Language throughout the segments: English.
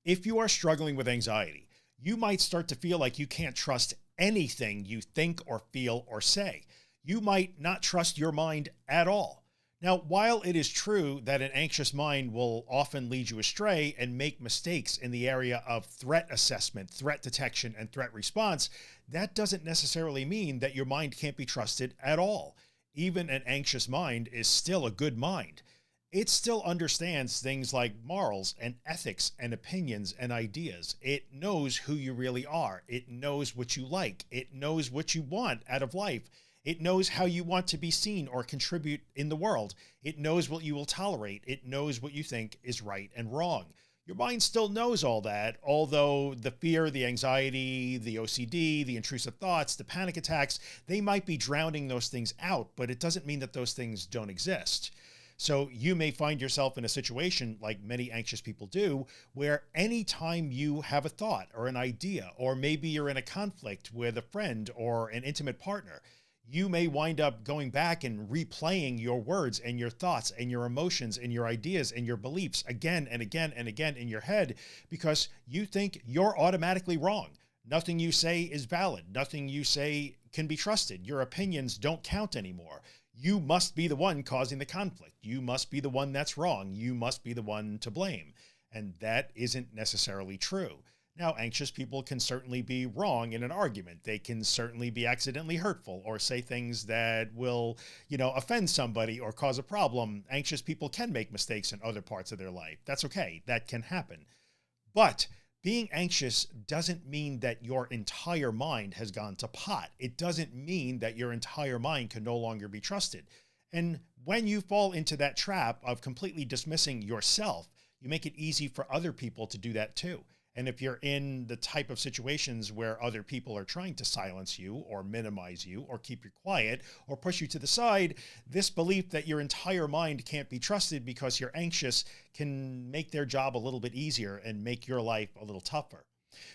If you are struggling with anxiety, you might start to feel like you can't trust anything you think or feel or say. You might not trust your mind at all. Now, while it is true that an anxious mind will often lead you astray and make mistakes in the area of threat assessment, threat detection, and threat response, that doesn't necessarily mean that your mind can't be trusted at all. Even an anxious mind is still a good mind. It still understands things like morals and ethics and opinions and ideas. It knows who you really are. It knows what you like. It knows what you want out of life. It knows how you want to be seen or contribute in the world. It knows what you will tolerate. It knows what you think is right and wrong. Your mind still knows all that, although the fear, the anxiety, the OCD, the intrusive thoughts, the panic attacks, they might be drowning those things out, but it doesn't mean that those things don't exist. So you may find yourself in a situation, like many anxious people do, where anytime you have a thought or an idea, or maybe you're in a conflict with a friend or an intimate partner, you may wind up going back and replaying your words and your thoughts and your emotions and your ideas and your beliefs again and again and again in your head, because you think you're automatically wrong. Nothing you say is valid. Nothing you say can be trusted. Your opinions don't count anymore. You must be the one causing the conflict. You must be the one that's wrong. You must be the one to blame. And that isn't necessarily true. Now, anxious people can certainly be wrong in an argument. They can certainly be accidentally hurtful or say things that will, offend somebody or cause a problem. Anxious people can make mistakes in other parts of their life. That's okay. That can happen. But being anxious doesn't mean that your entire mind has gone to pot. It doesn't mean that your entire mind can no longer be trusted. And when you fall into that trap of completely dismissing yourself, you make it easy for other people to do that too. And if you're in the type of situations where other people are trying to silence you or minimize you or keep you quiet or push you to the side, this belief that your entire mind can't be trusted because you're anxious can make their job a little bit easier and make your life a little tougher.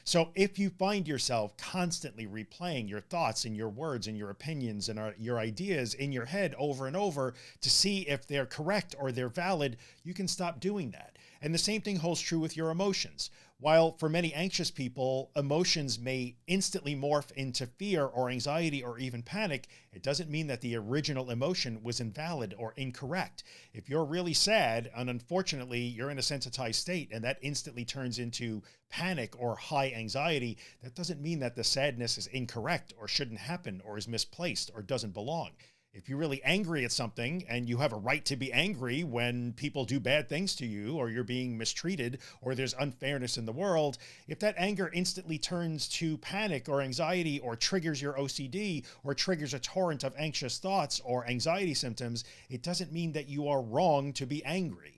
So if you find yourself constantly replaying your thoughts and your words and your opinions and your ideas in your head over and over to see if they're correct or they're valid, you can stop doing that. And the same thing holds true with your emotions. While for many anxious people, emotions may instantly morph into fear or anxiety or even panic, it doesn't mean that the original emotion was invalid or incorrect. If you're really sad, and unfortunately you're in a sensitized state and that instantly turns into panic or high anxiety, that doesn't mean that the sadness is incorrect or shouldn't happen or is misplaced or doesn't belong. If you're really angry at something, and you have a right to be angry when people do bad things to you, or you're being mistreated, or there's unfairness in the world, if that anger instantly turns to panic or anxiety or triggers your OCD or triggers a torrent of anxious thoughts or anxiety symptoms, it doesn't mean that you are wrong to be angry.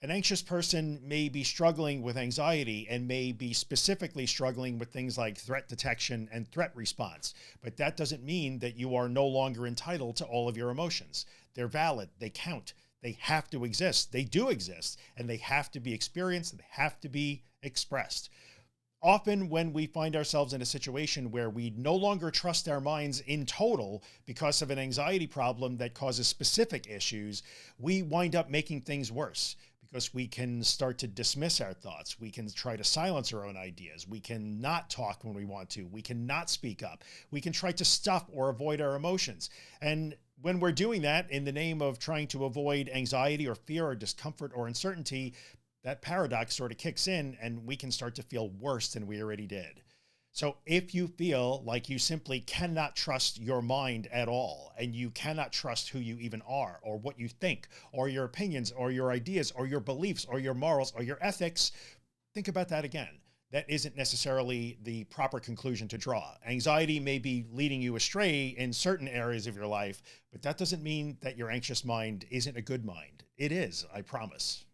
An anxious person may be struggling with anxiety and may be specifically struggling with things like threat detection and threat response, but that doesn't mean that you are no longer entitled to all of your emotions. They're valid, they count, they have to exist, they do exist, and they have to be experienced, and they have to be expressed. Often when we find ourselves in a situation where we no longer trust our minds in total because of an anxiety problem that causes specific issues, we wind up making things worse. Because we can start to dismiss our thoughts. We can try to silence our own ideas. We can not talk when we want to. We can not speak up. We can try to stuff or avoid our emotions. And when we're doing that in the name of trying to avoid anxiety or fear or discomfort or uncertainty, that paradox sort of kicks in and we can start to feel worse than we already did. So if you feel like you simply cannot trust your mind at all, and you cannot trust who you even are, or what you think, or your opinions, or your ideas, or your beliefs, or your morals, or your ethics, think about that again. That isn't necessarily the proper conclusion to draw. Anxiety may be leading you astray in certain areas of your life, but that doesn't mean that your anxious mind isn't a good mind. It is, I promise.